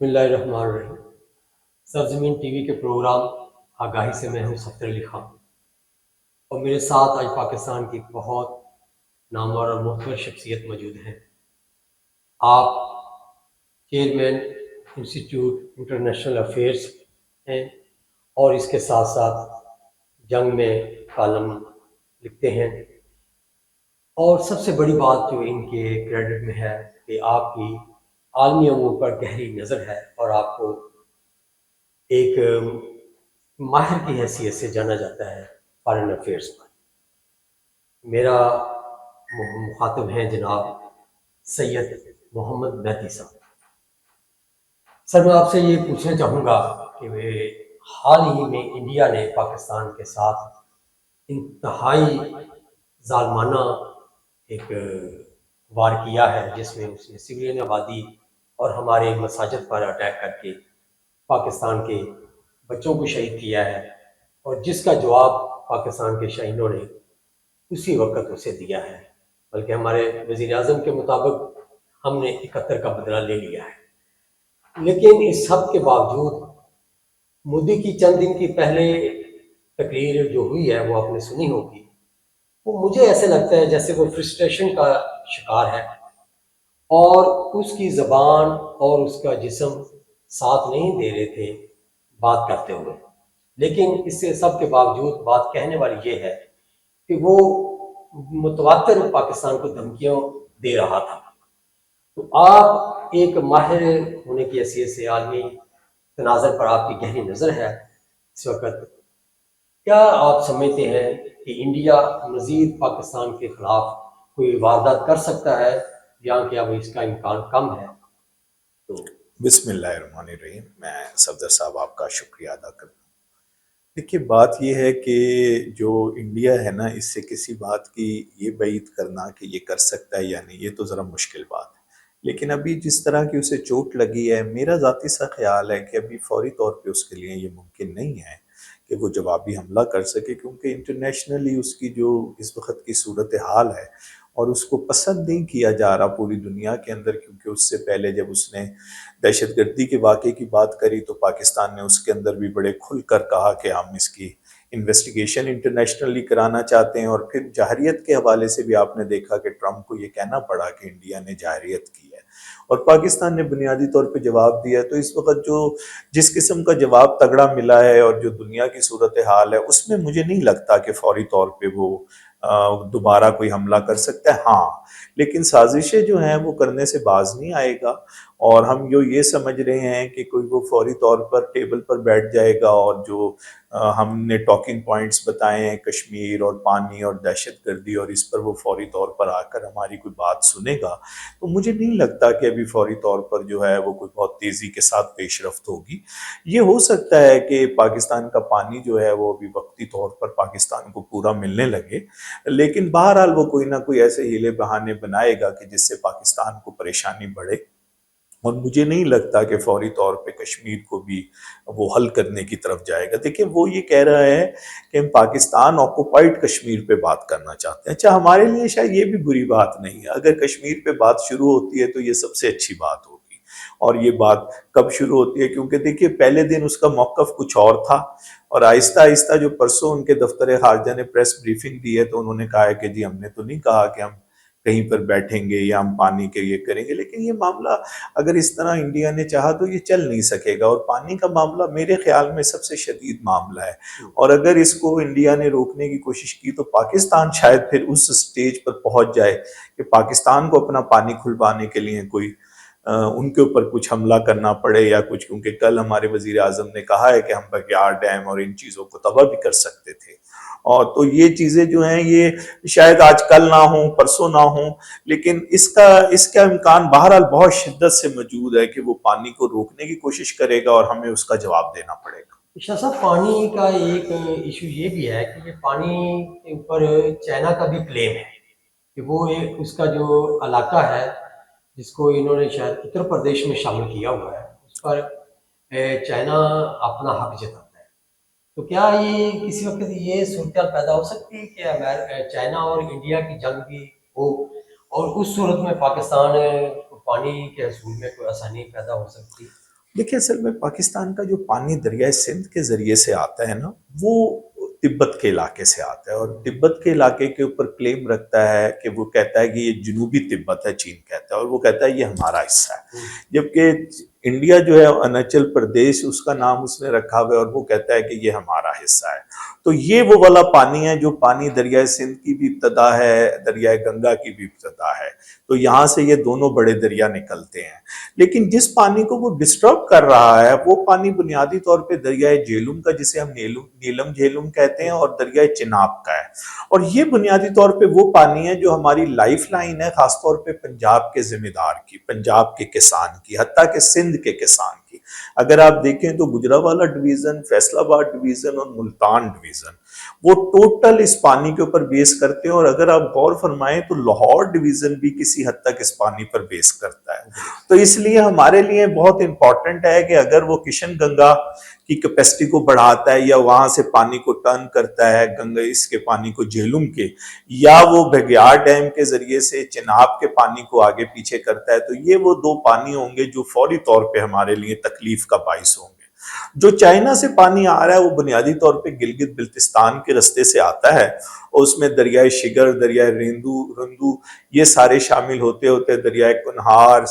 بسم اللہ الرحمن الرحیم۔ سرزمین ٹی وی کے پروگرام آگاہی سے میں ہوں سفدر علی خان، اور میرے ساتھ آج پاکستان کی بہت نامور اور معتبر شخصیت موجود ہیں۔ آپ چیئرمین انسٹیٹیوٹ انٹرنیشنل افیئرس ہیں اور اس کے ساتھ ساتھ جنگ میں کالم لکھتے ہیں، اور سب سے بڑی بات جو ان کے کریڈٹ میں ہے کہ آپ کی عالمی امور پر گہری نظر ہے اور آپ کو ایک ماہر کی حیثیت سے جانا جاتا ہے فارن افیئرس پر۔ میرا مخاطب ہیں جناب سید محمد مہدی صاحب۔ سر، میں آپ سے یہ پوچھنا چاہوں گا کہ حال ہی میں انڈیا نے پاکستان کے ساتھ انتہائی ظالمانہ ایک وار کیا ہے، جس میں اس نے سویلین آبادی اور ہمارے مساجد پر اٹیک کر کے پاکستان کے بچوں کو شہید کیا ہے، اور جس کا جواب پاکستان کے شہیدوں نے اسی وقت اسے دیا ہے، بلکہ ہمارے وزیر اعظم کے مطابق ہم نے 71 کا بدلہ لے لیا ہے۔ لیکن اس سب کے باوجود مودی کی چند دن کی پہلے تقریر جو ہوئی ہے وہ آپ نے سنی ہوگی، وہ مجھے ایسے لگتا ہے جیسے وہ فرسٹریشن کا شکار ہے، اور اس کی زبان اور اس کا جسم ساتھ نہیں دے رہے تھے بات کرتے ہوئے۔ لیکن اس سے سب کے باوجود بات کہنے والی یہ ہے کہ وہ متواتر پاکستان کو دھمکیاں دے رہا تھا۔ تو آپ ایک ماہر ہونے کی حیثیت سے عالمی تناظر پر آپ کی گہری نظر ہے اس وقت، کیا آپ سمجھتے ہیں کہ انڈیا مزید پاکستان کے خلاف کوئی واردات کر سکتا ہے، یا کہ اب اس کا امکان کم ہے؟ تو بسم اللہ الرحمن الرحیم۔ میں صفدر صاحب آپ کا شکریہ ادا کرتا ہوں۔ دیکھیے، بات یہ ہے کہ جو انڈیا ہے نا، اس سے کسی بات کی یہ بعید کرنا کہ یہ کر سکتا ہے یا نہیں، یہ تو ذرا مشکل بات ہے۔ لیکن ابھی جس طرح کی اسے چوٹ لگی ہے، میرا ذاتی سا خیال ہے کہ ابھی فوری طور پہ اس کے لیے یہ ممکن نہیں ہے کہ وہ جوابی حملہ کر سکے، کیونکہ انٹرنیشنلی اس کی جو اس وقت کی صورتحال ہے اور اس کو پسند نہیں کیا جا رہا پوری دنیا کے اندر، کیونکہ اس سے پہلے جب اس نے دہشت گردی کے واقعے کی بات کری تو پاکستان نے اس کے اندر بھی بڑے کھل کر کہا کہ ہم اس کی انویسٹیگیشن انٹرنیشنلی کرانا چاہتے ہیں، اور پھر جارحیت کے حوالے سے بھی آپ نے دیکھا کہ ٹرمپ کو یہ کہنا پڑا کہ انڈیا نے جارحیت کی ہے، اور پاکستان نے بنیادی طور پہ جواب دیا ہے۔ تو اس وقت جو جس قسم کا جواب تگڑا ملا ہے اور جو دنیا کی صورتحال ہے، اس میں مجھے نہیں لگتا کہ فوری طور پہ وہ دوبارہ کوئی حملہ کر سکتا ہے۔ ہاں، لیکن سازشیں جو ہیں وہ کرنے سے باز نہیں آئے گا، اور ہم جو یہ سمجھ رہے ہیں کہ کوئی وہ فوری طور پر ٹیبل پر بیٹھ جائے گا اور جو ہم نے ٹاکنگ پوائنٹس بتائے ہیں کشمیر اور پانی اور دہشت گردی، اور اس پر وہ فوری طور پر آ کر ہماری کوئی بات سنے گا، تو مجھے نہیں لگتا کہ ابھی فوری طور پر جو ہے وہ کوئی بہت تیزی کے ساتھ پیش رفت ہوگی۔ یہ ہو سکتا ہے کہ پاکستان کا پانی جو ہے وہ ابھی وقتی طور پر پاکستان کو پورا ملنے لگے، لیکن بہرحال وہ کوئی نہ کوئی ایسے ہیلے بہانے بنائے گا کہ جس سے پاکستان کو پریشانی بڑھے، اور مجھے نہیں لگتا کہ فوری طور پہ کشمیر کو بھی وہ حل کرنے کی طرف جائے گا۔ دیکھیں، وہ یہ کہہ رہا ہے کہ ہم پاکستان آکوپائڈ کشمیر پہ بات کرنا چاہتے ہیں۔ اچھا، ہمارے لیے شاید یہ بھی بری بات نہیں ہے، اگر کشمیر پہ بات شروع ہوتی ہے تو یہ سب سے اچھی بات ہوگی۔ اور یہ بات کب شروع ہوتی ہے؟ کیونکہ دیکھیے، پہلے دن اس کا موقف کچھ اور تھا، اور آہستہ آہستہ جو پرسوں ان کے دفتر خارجہ نے پریس بریفنگ دی ہے تو انہوں نے کہا ہے کہ جی ہم نے تو نہیں کہا کہ ہم کہیں پر بیٹھیں گے یا ہم پانی کے یہ کریں گے، لیکن یہ معاملہ اگر اس طرح انڈیا نے چاہا تو یہ چل نہیں سکے گا، اور پانی کا معاملہ میرے خیال میں سب سے شدید معاملہ ہے، اور اگر اس کو انڈیا نے روکنے کی کوشش کی تو پاکستان شاید پھر اس سٹیج پر پہنچ جائے کہ پاکستان کو اپنا پانی کھلوانے کے لیے کوئی ان کے اوپر کچھ حملہ کرنا پڑے یا کچھ، کیونکہ کل ہمارے وزیر اعظم نے کہا ہے کہ ہم بگیار ڈیم اور ان چیزوں کو تباہ بھی کر سکتے تھے، اور تو یہ چیزیں جو ہیں یہ شاید آج کل نہ ہوں، پرسوں نہ ہوں، لیکن اس کا امکان بہرحال بہت شدت سے موجود ہے کہ وہ پانی کو روکنے کی کوشش کرے گا اور ہمیں اس کا جواب دینا پڑے گا۔ شاہ صاحب، پانی کا ایک ایشو یہ بھی ہے کہ یہ پانی کے اوپر چائنا کا بھی کلیم ہے کہ وہ اس کا جو علاقہ ہے جس کو انہوں نے شاید اتر پردیش میں شامل کیا ہوا ہے، اس پر چائنا اپنا حق جتاتا ہے۔ تو کیا یہ کسی وقت یہ صورتحال پیدا ہو سکتی ہے کہ چائنا اور انڈیا کی جنگ بھی ہو، اور اس صورت میں پاکستان کو پانی کے حصول میں کوئی آسانی پیدا ہو سکتی ہے؟ دیکھیں اصل میں پاکستان کا جو پانی دریائے سندھ کے ذریعے سے آتا ہے نا، وہ تبت کے علاقے سے آتا ہے، اور تبت کے علاقے کے اوپر کلیم رکھتا ہے کہ وہ کہتا ہے کہ یہ جنوبی تبت ہے، چین کہتا ہے، اور وہ کہتا ہے یہ ہمارا حصہ ہے، جبکہ انڈیا جو ہے اروناچل پردیش اس کا نام اس نے رکھا ہوا ہے، اور وہ کہتا ہے کہ یہ ہمارا حصہ ہے۔ تو یہ وہ والا پانی ہے جو پانی دریائے سندھ کی بھی ابتدا ہے، دریائے گنگا کی بھی ابتدا ہے، تو یہاں سے یہ دونوں بڑے دریا نکلتے ہیں۔ لیکن جس پانی کو وہ ڈسٹرب کر رہا ہے وہ پانی بنیادی طور پہ دریائے جیلم کا، جسے ہم نیلم جیلم کہتے ہیں، اور دریائے چناب کا ہے، اور یہ بنیادی طور پہ وہ پانی ہے جو ہماری لائف لائن ہے، خاص طور پہ پنجاب کے ذمہ دار کی، پنجاب کے کسان کی، حتیٰ کہ سندھ کے کسان کی۔ اگر آپ دیکھیں تو گجرانوالہ ڈویژن، فیصل آباد ڈویژن اور ملتان ڈویژن وہ ٹوٹل اس پانی کے اوپر بیس کرتے ہیں، اور اگر آپ غور فرمائیں تو لاہور ڈویژن بھی کسی حد تک اس پانی پر بیس کرتا ہے۔ تو اس لیے ہمارے لیے بہت امپورٹنٹ ہے کہ اگر وہ کشن گنگا کی کیپیسٹی کو بڑھاتا ہے، یا وہاں سے پانی کو ٹرن کرتا ہے گنگا اس کے پانی کو جہلم کے، یا وہ بھگیار ڈیم کے ذریعے سے چناب کے پانی کو آگے پیچھے کرتا ہے، تو یہ وہ دو پانی ہوں گے جو فوری طور پہ ہمارے لیے تکلیف کا باعث ہوں گے۔ جو چائنا سے پانی آ رہا ہے وہ بنیادی طور پہ گلگت بلتستان کے رستے سے آتا ہے، اور اس میں دریائے شگر، دریائے رندو یہ سارے شامل ہوتے ہوتے دریائے کنہار،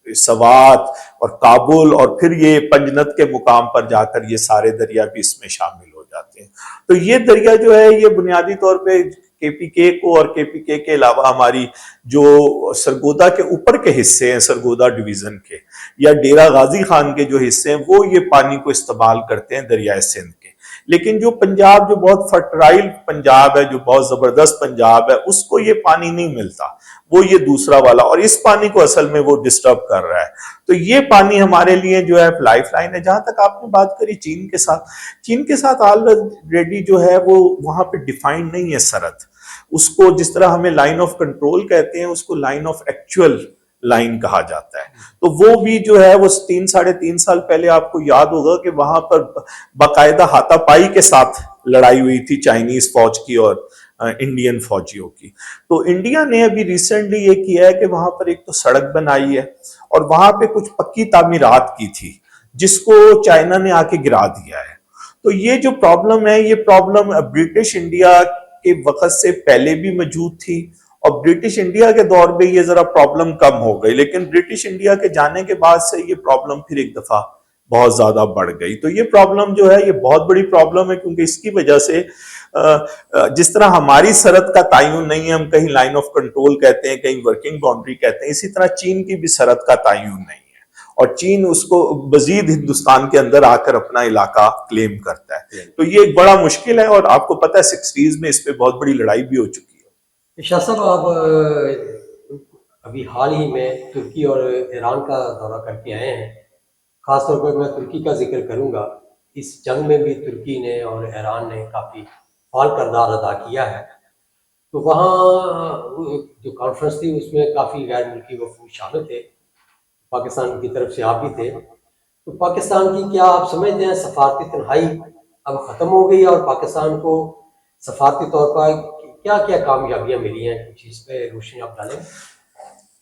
سوات اور کابل، اور پھر یہ پنجنت کے مقام پر جا کر یہ سارے دریا بھی اس میں شامل ہو جاتے ہیں۔ تو یہ دریا جو ہے یہ بنیادی طور پہ کے پی کے کو، اور کے پی کے علاوہ ہماری جو سرگودا کے اوپر کے حصے ہیں، سرگودا ڈویژن کے یا ڈیرہ غازی خان کے جو حصے ہیں، وہ یہ پانی کو استعمال کرتے ہیں دریائے سندھ کے۔ لیکن جو پنجاب، جو بہت فرٹرائل پنجاب ہے، جو بہت زبردست پنجاب ہے، اس کو یہ پانی نہیں ملتا، وہ یہ دوسرا والا، اور اس پانی کو اصل میں وہ ڈسٹرب کر رہا ہے۔ تو یہ پانی ہمارے لیے جو ہے لائف لائن ہے۔ جہاں تک آپ نے بات کری چین کے ساتھ آلریڈی جو ہے وہ وہاں پہ ڈیفائنڈ نہیں ہے سرحد، اس کو جس طرح ہمیں لائن آف کنٹرول کہتے ہیں، اس کو لائن آف ایکچوئل لائن کہا جاتا ہے۔ تو وہ بھی جو ہے وہ 3 ساڑھے 3 سال پہلے آپ کو یاد ہوگا کہ وہاں پر باقاعدہ ہاتھا پائی کے ساتھ لڑائی ہوئی تھی چائنیز فوج کی اور انڈین فوجیوں کی۔ تو انڈیا نے ابھی ریسنٹلی یہ کیا ہے کہ وہاں پر ایک تو سڑک بنائی ہے، اور وہاں پہ کچھ پکی تعمیرات کی تھی جس کو چائنا نے آ کے گرا دیا ہے۔ تو یہ جو پرابلم ہے، یہ پرابلم برٹش انڈیا کے وقت سے پہلے بھی موجود تھی، اور برٹش انڈیا کے دور میں یہ ذرا پرابلم کم ہو گئی، لیکن برٹش انڈیا کے جانے کے بعد سے یہ پرابلم پھر ایک دفعہ بہت زیادہ بڑھ گئی۔ تو یہ پرابلم جو ہے یہ بہت بڑی پرابلم ہے، کیونکہ اس کی وجہ سے جس طرح ہماری سرحد کا تعین نہیں ہے، ہم کہیں لائن آف کنٹرول کہتے ہیں، کہیں ورکنگ باؤنڈری کہتے ہیں، اسی طرح چین کی بھی سرحد کا تعین نہیں ہے، اور چین اس کو مزید ہندوستان کے اندر آ کر اپنا علاقہ کلیم کرتا ہے۔ تو یہ ایک بڑا مشکل ہے، اور آپ کو پتہ ہے 60s میں اس پہ بہت بڑی لڑائی بھی ہو چکی ہے۔ شاہ صاحب، آپ ابھی حال ہی میں ترکی اور ایران کا دورہ کر کے آئے ہیں، خاص طور پر میں ترکی کا ذکر کروں گا۔ اس جنگ میں بھی ترکی نے اور ایران نے کافی فعال کردار ادا کیا ہے۔ تو وہاں جو کانفرنس تھی اس میں کافی غیر ملکی وفود شامل تھے، پاکستان کی طرف سے آپ بھی تھے۔ تو پاکستان کی کیا آپ سمجھتے ہیں سفارتی تنہائی اب ختم ہو گئی، اور پاکستان کو سفارتی طور پر کیا کیا کامیابیاں ملی ہیں؟ کچھ اس پہ روشنی آپ ڈالیں۔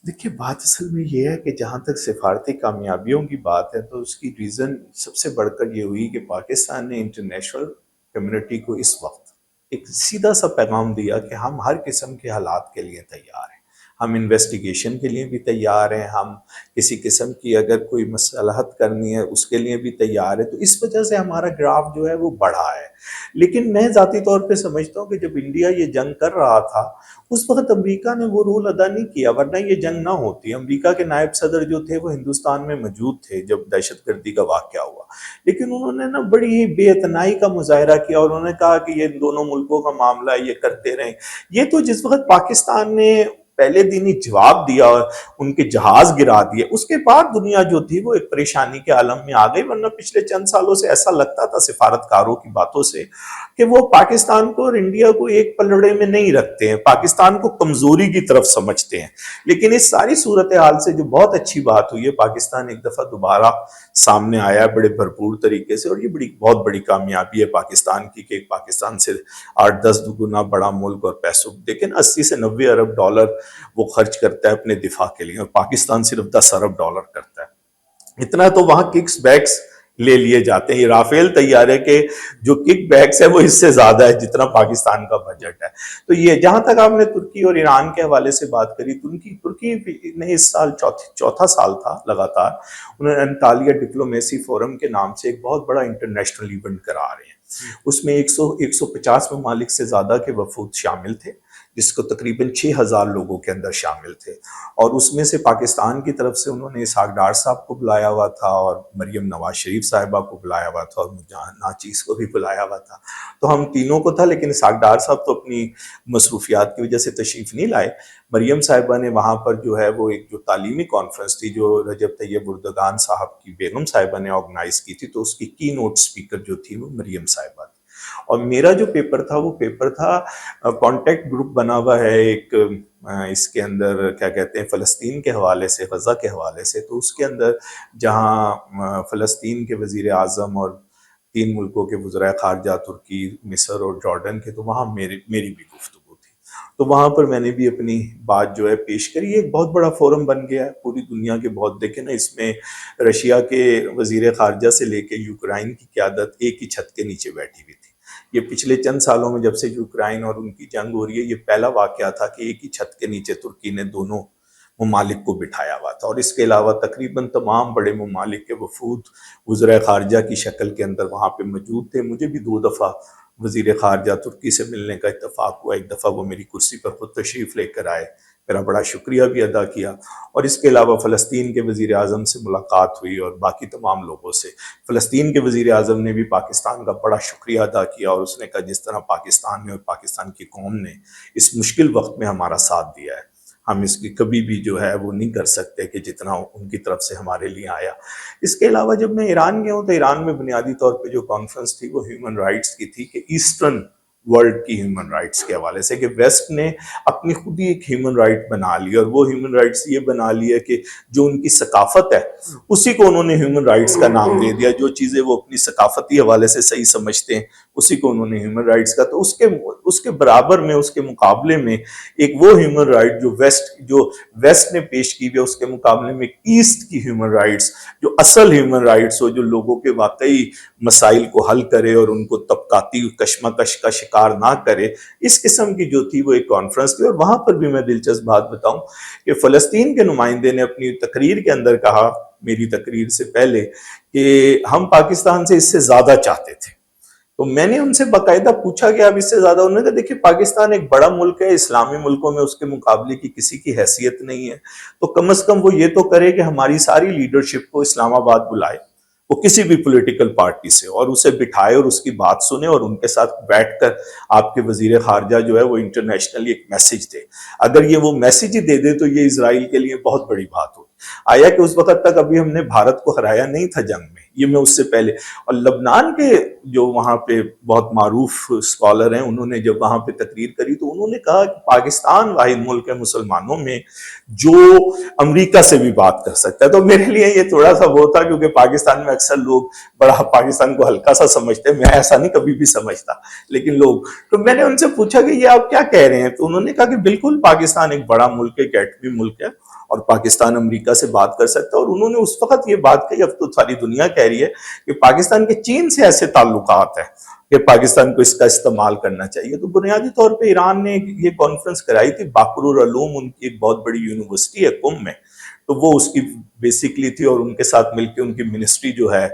دیکھیے بات اصل میں یہ ہے کہ جہاں تک سفارتی کامیابیوں کی بات ہے تو اس کی ریزن سب سے بڑھ کر یہ ہوئی کہ پاکستان نے انٹرنیشنل کمیونٹی کو اس وقت ایک سیدھا سا پیغام دیا کہ ہم ہر قسم کے حالات کے لیے تیار ہیں، ہم انویسٹیگیشن کے لیے بھی تیار ہیں، ہم کسی قسم کی اگر کوئی مصالحت کرنی ہے اس کے لیے بھی تیار ہے۔ تو اس وجہ سے ہمارا گراف جو ہے وہ بڑھا ہے۔ لیکن میں ذاتی طور پہ سمجھتا ہوں کہ جب انڈیا یہ جنگ کر رہا تھا اس وقت امریکہ نے وہ رول ادا نہیں کیا، ورنہ یہ جنگ نہ ہوتی۔ امریکہ کے نائب صدر جو تھے وہ ہندوستان میں موجود تھے جب دہشت گردی کا واقعہ ہوا، لیکن انہوں نے نا بڑی ہی بے اعتنائی کا مظاہرہ کیا، اور انہوں نے کہا کہ یہ دونوں ملکوں کا معاملہ ہے، یہ کرتے رہیں۔ یہ تو جس وقت پاکستان نے پہلے دن ہی جواب دیا اور ان کے جہاز گرا دیے، اس کے بعد دنیا جو تھی وہ ایک پریشانی کے عالم میں آ گئی، ورنہ پچھلے چند سالوں سے ایسا لگتا تھا سفارتکاروں کی باتوں سے کہ وہ پاکستان کو اور انڈیا کو ایک پلڑے میں نہیں رکھتے ہیں، پاکستان کو کمزوری کی طرف سمجھتے ہیں۔ لیکن اس ساری صورتحال سے جو بہت اچھی بات ہوئی ہے، پاکستان ایک دفعہ دوبارہ سامنے آیا بڑے بھرپور طریقے سے، اور یہ بہت بڑی کامیابی ہے پاکستان کی کہ پاکستان سے 8-10 گنا بڑا ملک اور پیسوں، لیکن 80 سے 90 ارب ڈالر وہ خرچ کرتا ہے اپنے دفاع کے لیے، اور پاکستان صرف 10 ارب ڈالر کرتا ہے۔ اتنا تو وہاں ککس بیکس لے لیے جاتے ہیں. یہ رافیل طیارے کے جو کک بیکس ہے وہ اس سے زیادہ ہے جتنا پاکستان کا بجٹ ہے. تو یہ جہاں تک آپ نے ترکی اور ایران کے حوالے سے بات کری، ترکی نے اس سال چوتھا سال تھا لگاتار، انہوں نے انطالیہ ڈپلومیسی فورم کے نام سے ایک بہت بڑا انٹرنیشنل ایونٹ کرا رہے ہیں. اس میں 150 ممالک سے زیادہ کے وفود شامل تھے، جس کو تقریباً 6000 لوگوں کے اندر شامل تھے. اور اس میں سے پاکستان کی طرف سے انہوں نے اسحاق ڈار صاحب کو بلایا ہوا تھا، اور مریم نواز شریف صاحبہ کو بلایا ہوا تھا، اور ناچیز کو بھی بلایا ہوا تھا. تو ہم تینوں کو تھا، لیکن اسحاق ڈار صاحب تو اپنی مصروفیات کی وجہ سے تشریف نہیں لائے. مریم صاحبہ نے وہاں پر جو ہے وہ ایک جو تعلیمی کانفرنس تھی جو رجب طیب اردگان صاحب کی بیگم صاحبہ نے آرگنائز کی تھی، تو اس کی کی نوٹ اسپیکر جو تھی وہ مریم صاحبہ تھی. اور میرا جو پیپر تھا وہ پیپر تھا، کانٹیکٹ گروپ بنا ہوا ہے ایک اس کے اندر کیا کہتے ہیں فلسطین کے حوالے سے، غزہ کے حوالے سے. تو اس کے اندر جہاں فلسطین کے وزیر اعظم اور 3 ملکوں کے وزرائے خارجہ ترکی، مصر اور جارڈن کے، تو وہاں میری بھی گفتگو تھی. تو وہاں پر میں نے بھی اپنی بات جو ہے پیش کری. یہ ایک بہت بڑا فورم بن گیا ہے پوری دنیا کے. بہت دیکھیں نا، اس میں رشیا کے وزیر خارجہ سے لے کے یوکرائن کی قیادت ایک ہی چھت کے نیچے بیٹھی ہوئی تھی. یہ پچھلے چند سالوں میں جب سے یوکرائن اور ان کی جنگ ہو رہی ہے، یہ پہلا واقعہ تھا کہ ایک ہی چھت کے نیچے ترکی نے دونوں ممالک کو بٹھایا ہوا تھا. اور اس کے علاوہ تقریباً تمام بڑے ممالک کے وفود وزراء خارجہ کی شکل کے اندر وہاں پہ موجود تھے. مجھے بھی 2 دفعہ وزیر خارجہ ترکی سے ملنے کا اتفاق ہوا. ایک دفعہ وہ میری کرسی پر خود تشریف لے کر آئے، میرا بڑا شکریہ بھی ادا کیا. اور اس کے علاوہ فلسطین کے وزیر اعظم سے ملاقات ہوئی اور باقی تمام لوگوں سے. فلسطین کے وزیر اعظم نے بھی پاکستان کا بڑا شکریہ ادا کیا، اور اس نے کہا جس طرح پاکستان نے اور پاکستان کی قوم نے اس مشکل وقت میں ہمارا ساتھ دیا ہے، ہم اس کی کبھی بھی جو ہے وہ نہیں کر سکتے کہ جتنا ان کی طرف سے ہمارے لیے آیا. اس کے علاوہ جب میں ایران گیا ہوں تو ایران میں بنیادی طور پہ جو کانفرنس تھی وہ ہیومن رائٹس کی تھی، کہ ایسٹرن ورلڈ کی ہیومن رائٹس کے حوالے سے، کہ ویسٹ نے اپنی خود ہی ایک ہیومن رائٹ بنا لی، اور وہ ہیومن رائٹس یہ بنا لی ہے کہ جو ان کی ثقافت ہے اسی کو انہوں نے ہیومن رائٹس کا نام دے دیا. جو چیزیں وہ اپنی ثقافتی حوالے سے صحیح سمجھتے ہیں اسی کو انہوں نے ہیومن رائٹس کا. تو اس کے برابر میں، اس کے مقابلے میں ایک وہ ہیومن رائٹ جو ویسٹ نے پیش کی ہوئی ہے، اس کے مقابلے میں ایک ایسٹ کی ہیومن رائٹس جو اصل ہیومن رائٹس ہو، جو لوگوں کے واقعی مسائل کو حل کرے اور ان کو طبقاتی کشمکش کا شکار نہ کرے. اس قسم کی جو تھی وہ ایک کانفرنس تھی. اور وہاں پر بھی میں دلچسپ بات بتاؤں کہ فلسطین کے نمائندے نے اپنی تقریر کے اندر کہا، میری تقریر سے پہلے، کہ ہم پاکستان سے اس سے زیادہ چاہتے تھے. تو میں نے ان سے باقاعدہ پوچھا کہ اب اس سے زیادہ، انہوں نے کہا دیکھیں پاکستان ایک بڑا ملک ہے، اسلامی ملکوں میں اس کے مقابلے کی کسی کی حیثیت نہیں ہے، تو کم از کم وہ یہ تو کرے کہ ہماری ساری لیڈرشپ کو اسلام آباد بلائے، وہ کسی بھی پولیٹیکل پارٹی سے، اور اسے بٹھائے اور اس کی بات سنے، اور ان کے ساتھ بیٹھ کر آپ کے وزیر خارجہ جو ہے وہ انٹرنیشنلی ایک میسج دے. اگر یہ وہ میسج ہی دے دے تو یہ اسرائیل کے لیے بہت بڑی بات ہوگی. آیا کہ اس وقت تک ابھی ہم نے بھارت کو ہرایا نہیں تھا جنگ میں، یہ میں اس سے پہلے. اور لبنان کے جو وہاں پہ بہت معروف اسکالر ہیں، انہوں نے جب وہاں پہ تقریر کری تو انہوں نے کہا کہ پاکستان واحد ملک ہے مسلمانوں میں جو امریکہ سے بھی بات کر سکتا ہے. تو میرے لیے یہ تھوڑا سا وہ تھا، کیونکہ پاکستان میں اکثر لوگ بڑا پاکستان کو ہلکا سا سمجھتے ہیں، میں ایسا نہیں کبھی بھی سمجھتا، لیکن لوگ. تو میں نے ان سے پوچھا کہ یہ آپ کیا کہہ رہے ہیں؟ تو انہوں نے کہا کہ بالکل پاکستان ایک بڑا ملک ہے، ایک ایٹمی ملک ہے، اور پاکستان امریکہ سے بات کر سکتا ہے. اور انہوں نے اس وقت یہ بات کہی، اب تو ساری دنیا کہہ رہی ہے کہ پاکستان کے چین سے ایسے تعلقات ہیں کہ پاکستان کو اس کا استعمال کرنا چاہیے. تو بنیادی طور پہ ایران نے یہ کانفرنس کرائی تھی، باقر العلوم ان کی ایک بہت بڑی یونیورسٹی ہے قم میں، تو وہ اس کی بیسکلی تھی، اور ان کے ساتھ مل کے ان کی منسٹری جو ہے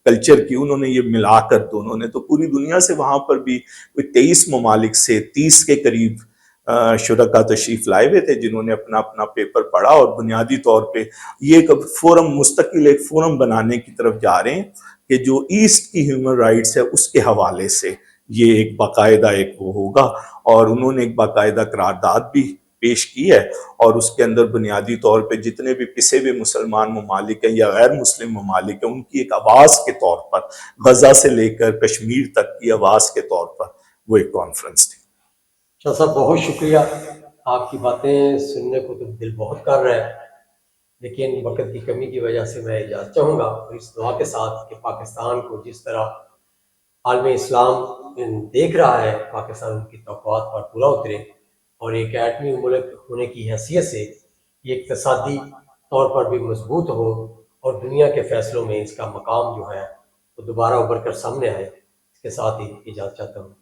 کلچر کی، انہوں نے یہ ملا کر دونوں نے تو پوری دنیا سے وہاں پر بھی 23 ممالک سے 30 کے قریب شرکا تشریف لائے ہوئے تھے، جنہوں نے اپنا اپنا پیپر پڑھا. اور بنیادی طور پہ یہ ایک فورم، مستقل ایک فورم بنانے کی طرف جا رہے ہیں کہ جو ایسٹ کی ہیومن رائٹس ہے اس کے حوالے سے یہ ایک باقاعدہ ایک وہ ہوگا. اور انہوں نے ایک باقاعدہ قرارداد بھی پیش کی ہے، اور اس کے اندر بنیادی طور پہ جتنے بھی پسے ہوئے مسلمان ممالک ہیں یا غیر مسلم ممالک ہیں، ان کی ایک آواز کے طور پر، غزہ سے لے کر کشمیر تک کی آواز کے طور پر وہ ایک کانفرنس تھی. شاہ صاحب بہت شکریہ. آپ کی باتیں سننے کو تو دل بہت کر رہا ہے، لیکن وقت کی کمی کی وجہ سے میں اجازت چاہوں گا، اور اس دعا کے ساتھ کہ پاکستان کو جس طرح عالم اسلام دیکھ رہا ہے، پاکستان کی توقعات پر پورا اترے، اور ایک ایٹمی ملک ہونے کی حیثیت سے یہ اقتصادی طور پر بھی مضبوط ہو، اور دنیا کے فیصلوں میں اس کا مقام جو ہے وہ دوبارہ ابھر کر سامنے آئے، اس کے ساتھ ہی اجازت چاہتا ہوں۔